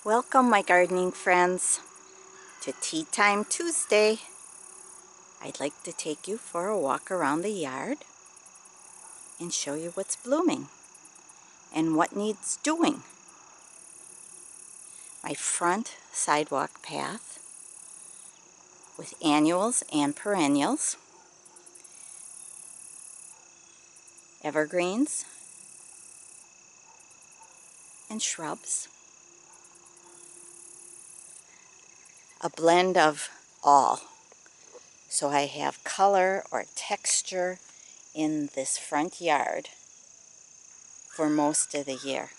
Welcome, my gardening friends, to Tea Time Tuesday. I'd like to take you for a walk around the yard and show you what's blooming and what needs doing. My front sidewalk path with annuals and perennials, evergreens, and shrubs. A blend of all. So I have color or texture in this front yard for most of the year.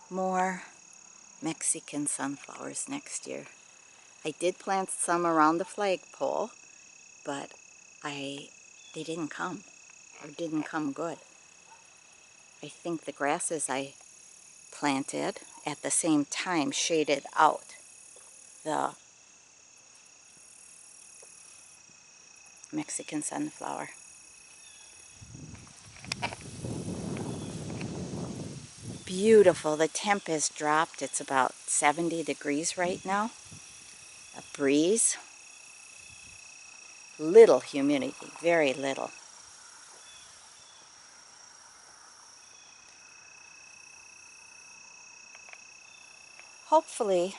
More Mexican sunflowers next year. I did plant some around the flagpole, but they didn't come, or didn't come good. I think the grasses I planted at the same time shaded out the Mexican sunflower. Beautiful. The temp has dropped. It's about 70 degrees right now. A breeze. Little humidity, very little. Hopefully,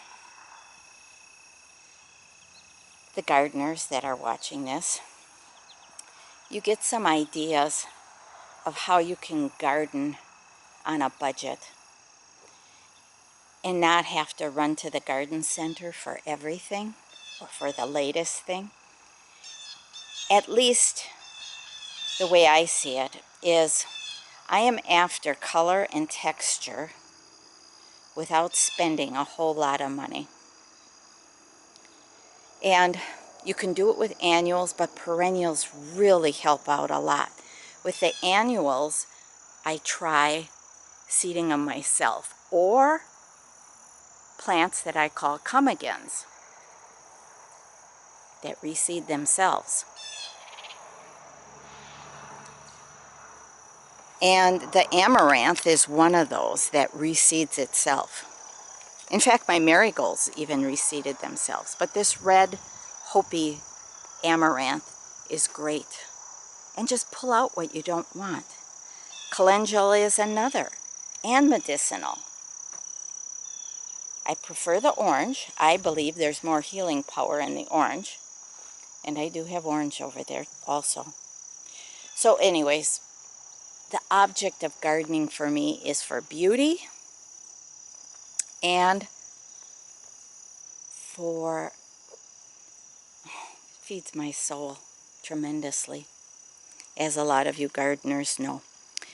the gardeners that are watching this, you get some ideas of how you can garden on a budget and not have to run to the garden center for everything or for the latest thing. At least the way I see it is I am after color and texture without spending a whole lot of money. And you can do it with annuals, but perennials really help out a lot. With the annuals, I try seeding them myself, or plants that I call come-agains that reseed themselves. And the amaranth is one of those that reseeds itself. In fact, my marigolds even reseeded themselves. But this red Hopi amaranth is great. And just pull out what you don't want. Calendula is another, and medicinal. I prefer the orange. I believe there's more healing power in the orange. And I do have orange over there also. So anyways, the object of gardening for me is for beauty and for, feeds my soul tremendously, as a lot of you gardeners know.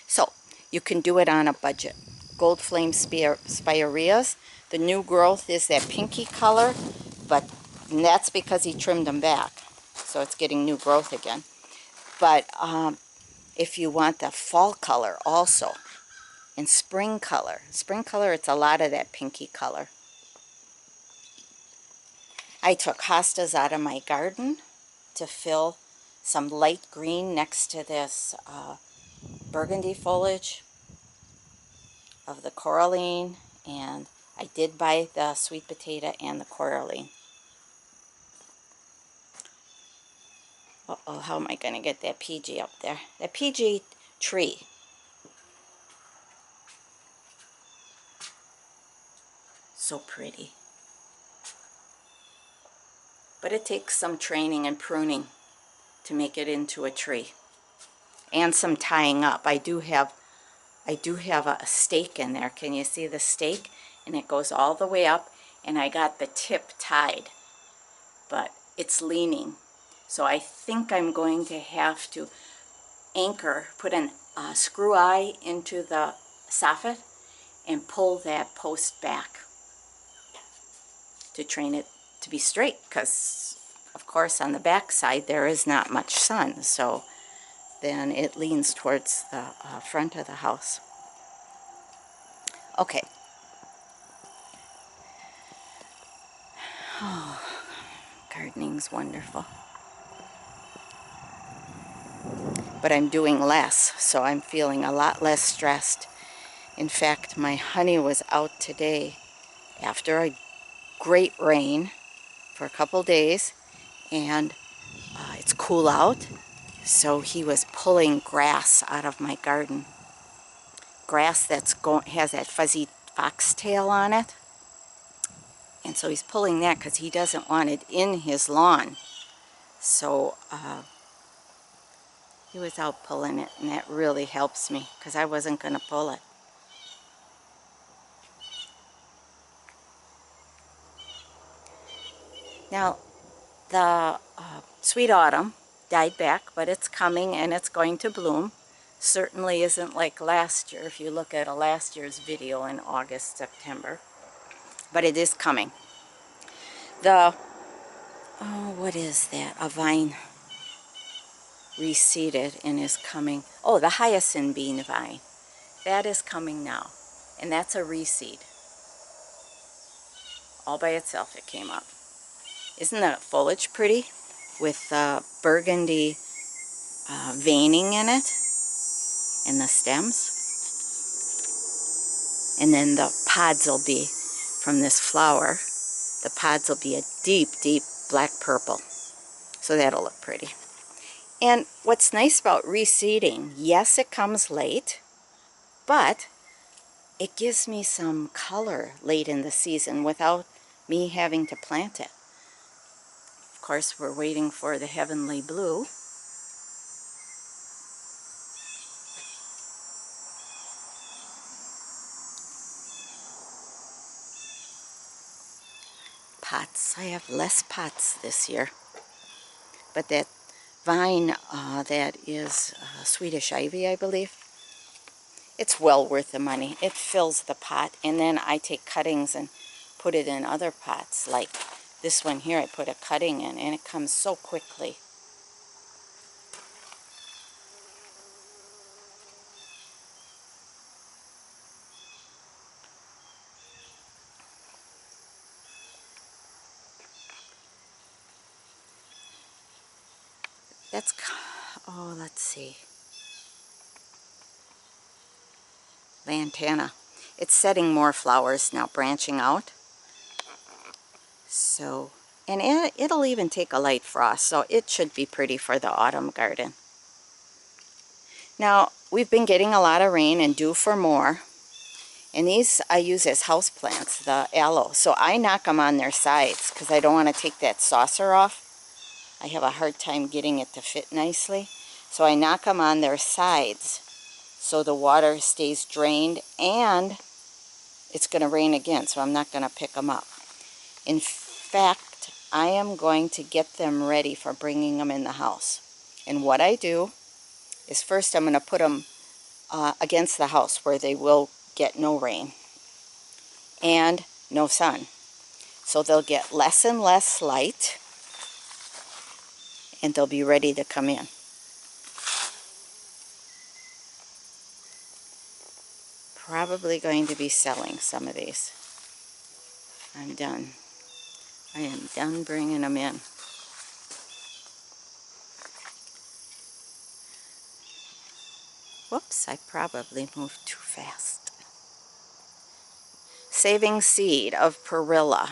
So you can do it on a budget. Gold flame spireas. The new growth is that pinky color, but that's because he trimmed them back. So it's getting new growth again. But if you want the fall color also, and spring color, it's a lot of that pinky color. I took hostas out of my garden to fill some light green next to this burgundy foliage of the coralline, and I did buy the sweet potato and the coralline. Uh-oh, how am I going to get that PG up there? That PG tree. So pretty. But it takes some training and pruning to make it into a tree. And some tying up. I do have a stake in there. Can you see the stake? And it goes all the way up, and I got the tip tied. But it's leaning. So I think I'm going to have to anchor, put a screw eye into the soffit and pull that post back to train it to be straight, because of course on the back side there is not much sun, so then it leans towards the front of the house. Okay. Oh, gardening's wonderful. but I'm doing less, so I'm feeling a lot less stressed. In fact, my honey was out today after a great rain for a couple days, and it's cool out, so he was pulling grass out of my garden. Grass has that fuzzy foxtail on it, and so he's pulling that because he doesn't want it in his lawn. So he was out pulling it, and that really helps me because I wasn't going to pull it. Now, the sweet autumn died back, but it's coming and it's going to bloom. Certainly isn't like last year if you look at a last year's video in August, September. But it is coming. The, oh, what is that? A vine reseeded and is coming. Oh, the hyacinth bean vine. That is coming now. And that's a reseed. All by itself it came up. Isn't the foliage pretty? With burgundy veining in it. And the stems. And then the pods will be, from this flower, the pods will be a deep, deep black purple. So that'll look pretty. And what's nice about reseeding, yes, it comes late, but it gives me some color late in the season without me having to plant it. Of course, we're waiting for the heavenly blue. Pots. I have less pots this year. But that vine that is Swedish ivy, I believe, it's well worth the money. It fills the pot, and then I take cuttings and put it in other pots. Like this one here, I put a cutting in, and it comes so quickly. That's, oh, let's see. Lantana. It's setting more flowers now, branching out. So, and it'll even take a light frost, so it should be pretty for the autumn garden. Now, we've been getting a lot of rain and due for more. And these I use as house plants, the aloe. So I knock them on their sides because I don't want to take that saucer off. I have a hard time getting it to fit nicely. So I knock them on their sides so the water stays drained, and it's going to rain again, so I'm not going to pick them up. In fact, I am going to get them ready for bringing them in the house. And what I do is first I'm going to put them against the house where they will get no rain and no sun. So they'll get less and less light, and they'll be ready to come in. Probably going to be selling some of these. I'm done. I am done bringing them in. Whoops, I probably moved too fast. Saving seed of perilla.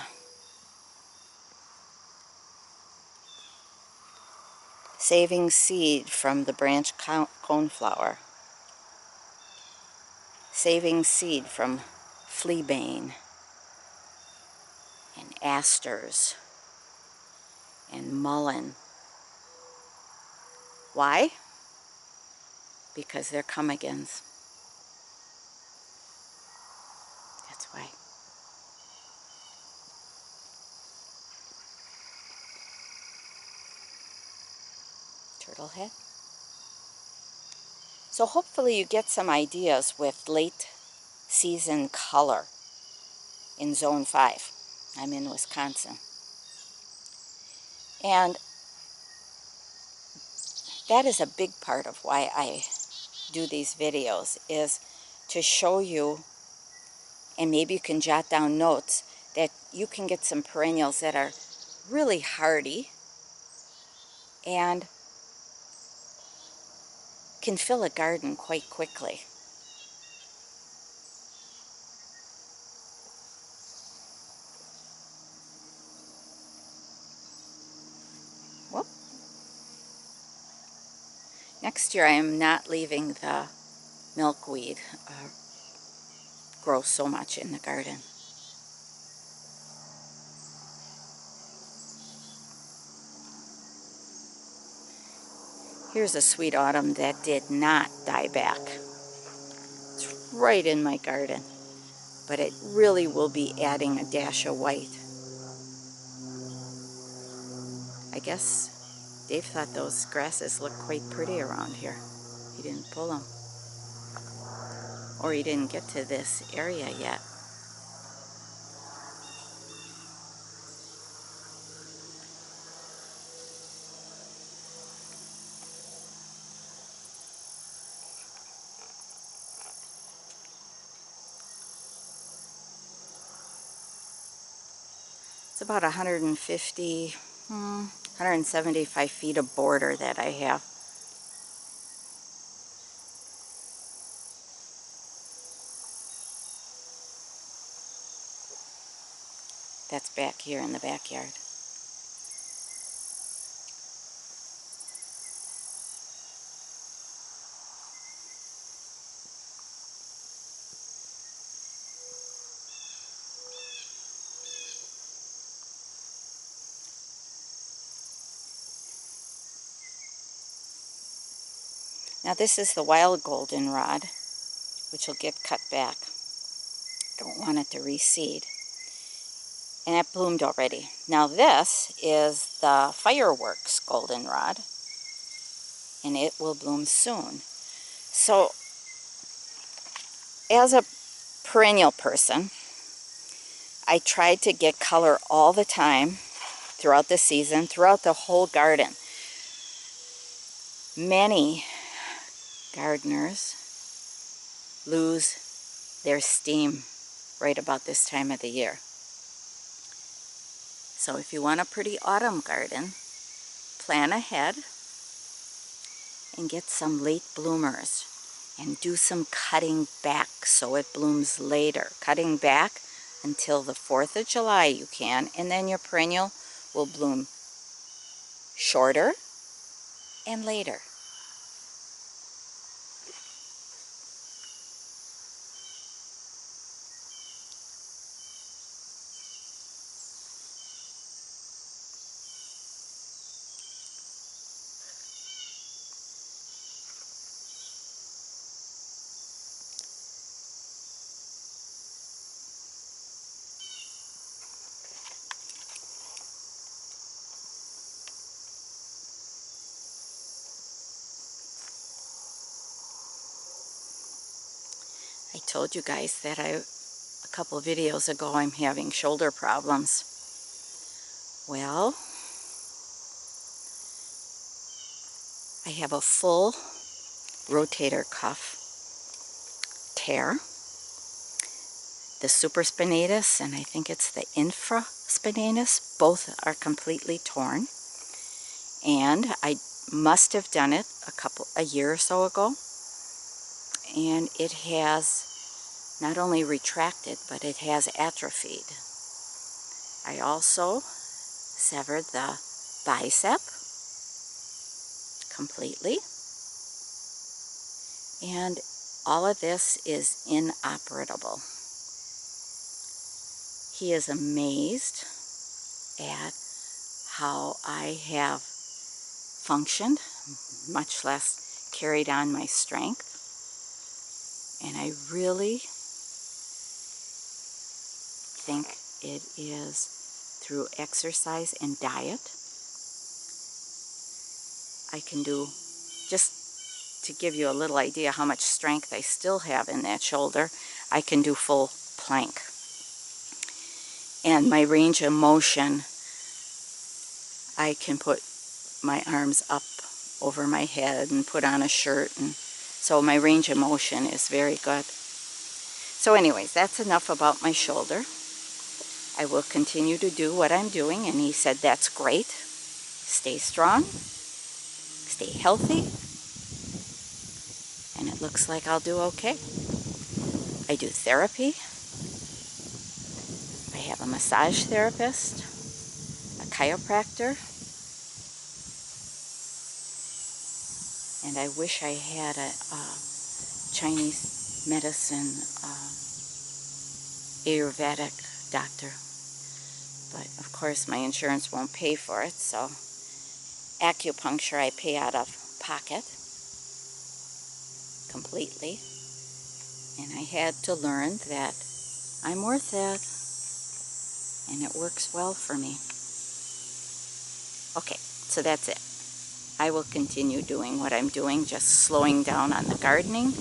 Saving seed from the branch coneflower. Saving seed from fleabane and asters and mullein. Why? Because they're come-agains. That's why. Turtle head. So hopefully you get some ideas with late season color in Zone 5. I'm in Wisconsin. And that is a big part of why I do these videos, is to show you, and maybe you can jot down notes, that you can get some perennials that are really hardy and can fill a garden quite quickly. Whoop. Next year I am not leaving the milkweed grow so much in the garden. Here's a sweet autumn that did not die back. It's right in my garden, but it really will be adding a dash of white. I guess Dave thought those grasses looked quite pretty around here. He didn't pull them. Or he didn't get to this area yet. It's about 150, 175 feet of border that I have. That's back here in the backyard. Now this is the wild goldenrod, which will get cut back. Don't want it to reseed. And it bloomed already. Now this is the fireworks goldenrod, and it will bloom soon. So as a perennial person, I tried to get color all the time throughout the season, throughout the whole garden. Many gardeners lose their steam right about this time of the year. So if you want a pretty autumn garden, plan ahead and get some late bloomers and do some cutting back so it blooms later. Cutting back until the 4th of July you can, and then your perennial will bloom shorter and later. I told you guys that a couple of videos ago I'm having shoulder problems. Well, I have a full rotator cuff tear, the supraspinatus, and I think it's the infraspinatus. Both are completely torn, and I must have done it a year or so ago, and it has not only retracted, but it has atrophied. I also severed the bicep completely, and all of this is inoperable. He is amazed at how I have functioned, much less carried on my strength. And I really think it is through exercise and diet. I can do, just to give you a little idea how much strength I still have in that shoulder, I can do full plank. And my range of motion, I can put my arms up over my head and put on a shirt, and so my range of motion is very good. So anyways, that's enough about my shoulder. I will continue to do what I'm doing, and he said that's great. Stay strong, stay healthy, and it looks like I'll do okay. I do therapy. I have a massage therapist, a chiropractor, and I wish I had a Chinese medicine Ayurvedic doctor, but of course my insurance won't pay for it, so acupuncture I pay out of pocket completely, and I had to learn that I'm worth it, and it works well for me. Okay, so that's it. I will continue doing what I'm doing, just slowing down on the gardening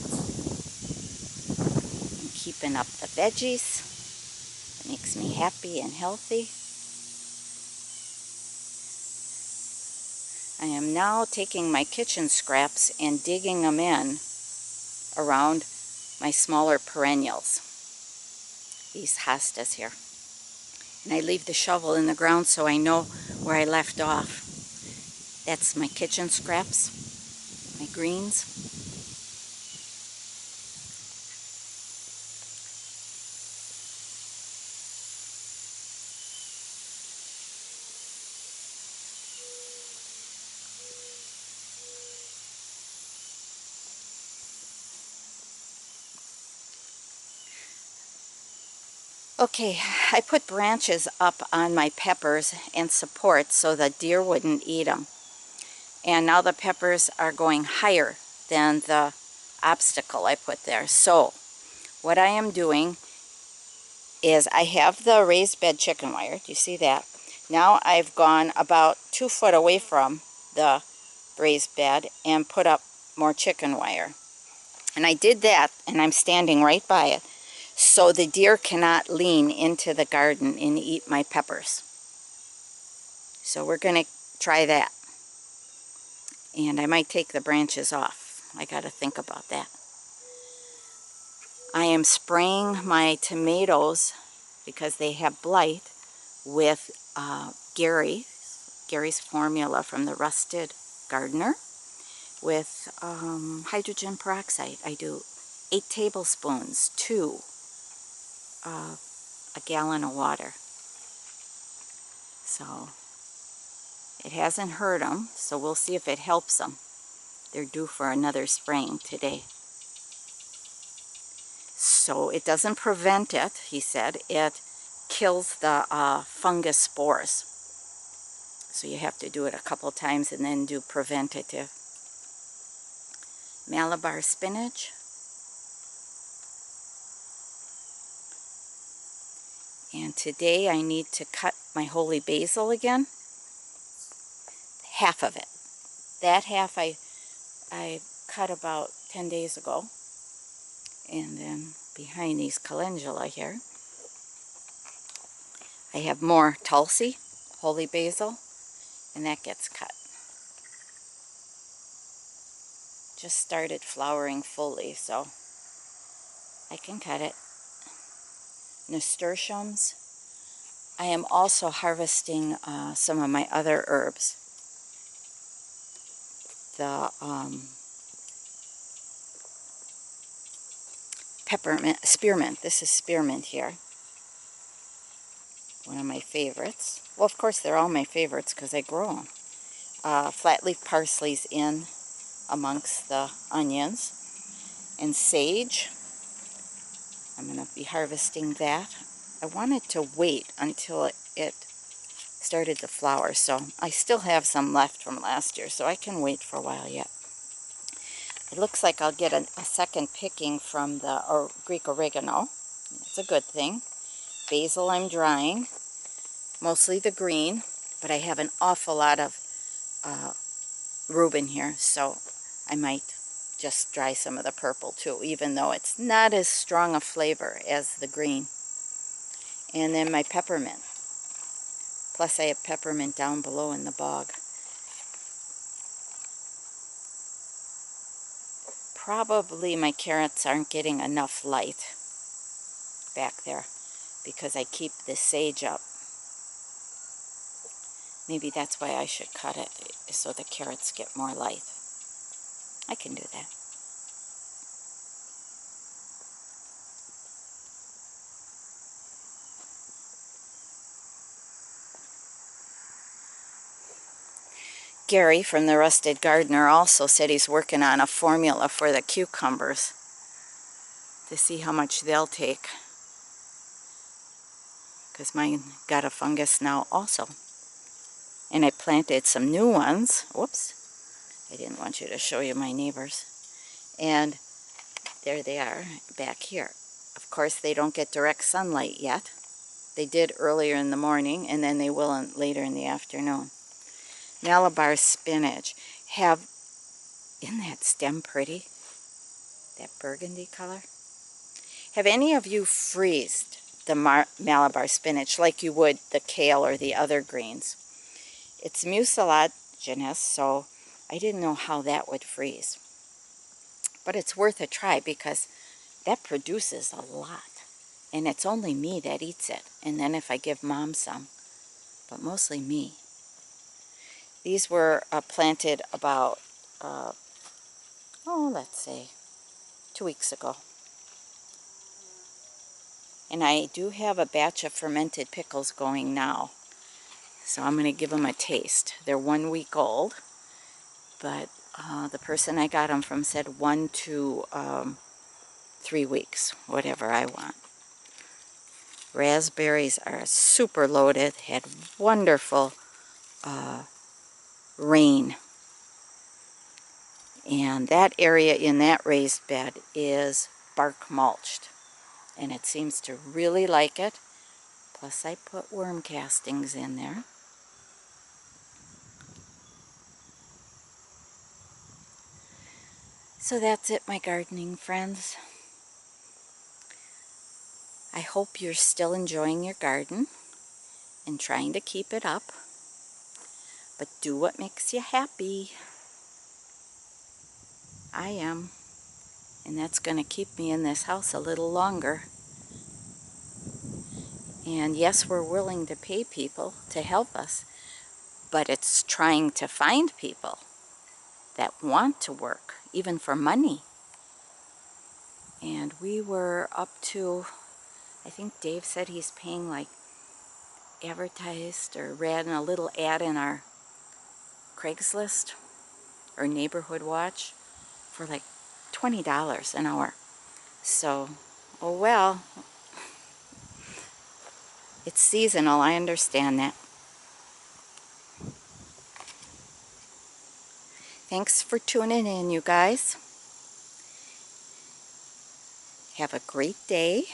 and keeping up the veggies. It makes me happy and healthy. I am now taking my kitchen scraps and digging them in around my smaller perennials, these hostas here. And I leave the shovel in the ground so I know where I left off. That's my kitchen scraps, my greens. Okay, I put branches up on my peppers and support so the deer wouldn't eat them. And now the peppers are going higher than the obstacle I put there. So what I am doing is I have the raised bed chicken wire. Do you see that? Now I've gone about 2 foot away from the raised bed and put up more chicken wire. And I did that, and I'm standing right by it, so the deer cannot lean into the garden and eat my peppers. So we're going to try that. And I might take the branches off. I got to think about that. I am spraying my tomatoes, because they have blight, with Gary's formula from the Rusted Gardener with hydrogen peroxide. I do 8 tablespoons to a gallon of water. So it hasn't hurt them, so we'll see if it helps them. They're due for another spraying today. So it doesn't prevent it, he said. It kills the fungus spores. So you have to do it a couple times and then do preventative. Malabar spinach. And today I need to cut my holy basil again. Half of it. That half I cut about 10 days ago. And then behind these calendula here, I have more tulsi, holy basil, and that gets cut. Just started flowering fully, so I can cut it. Nasturtiums. I am also harvesting some of my other herbs. The peppermint, spearmint. This is spearmint here. One of my favorites. Well, of course, they're all my favorites because I grow them. Flat leaf parsley's in amongst the onions. And sage. I'm going to be harvesting that. I wanted to wait until it started to flower, so I still have some left from last year, so I can wait for a while yet. It looks like I'll get a second picking from the Greek oregano. That's a good thing. Basil I'm drying, mostly the green, but I have an awful lot of Reuben here, so I might just dry some of the purple too, even though it's not as strong a flavor as the green. And then my peppermint. Plus I have peppermint down below in the bog. Probably my carrots aren't getting enough light back there because I keep the sage up. Maybe that's why I should cut it, so the carrots get more light. I can do that. Gary from the Rusted Gardener also said he's working on a formula for the cucumbers to see how much they'll take, because mine got a fungus now also. And I planted some new ones. Whoops, I didn't want you to show you my neighbors. And there they are back here. Of course, they don't get direct sunlight yet. They did earlier in the morning, and then they will later in the afternoon. Malabar spinach. Isn't that stem pretty? That burgundy color? Have any of you freezed the Malabar spinach like you would the kale or the other greens? It's mucilaginous, so I didn't know how that would freeze. But it's worth a try because that produces a lot. And it's only me that eats it. And then if I give Mom some, but mostly me. These were planted about, let's say, 2 weeks ago. And I do have a batch of fermented pickles going now. So I'm going to give them a taste. They're 1 week old. But the person I got them from said 1 to 3 weeks, whatever I want. Raspberries are super loaded. Had wonderful rain. And that area in that raised bed is bark mulched. And it seems to really like it. Plus I put worm castings in there. So that's it, my gardening friends. I hope you're still enjoying your garden and trying to keep it up. But do what makes you happy. I am. And that's going to keep me in this house a little longer. And yes, we're willing to pay people to help us. But it's trying to find people that want to work, even for money. And we were up to, I think Dave said he's paying like advertised or ran a little ad in our Craigslist or Neighborhood Watch for like $20 an hour. So, oh well, it's seasonal, I understand that. Thanks for tuning in, you guys. Have a great day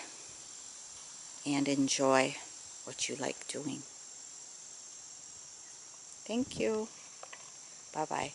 and enjoy what you like doing. Thank you. Bye-bye.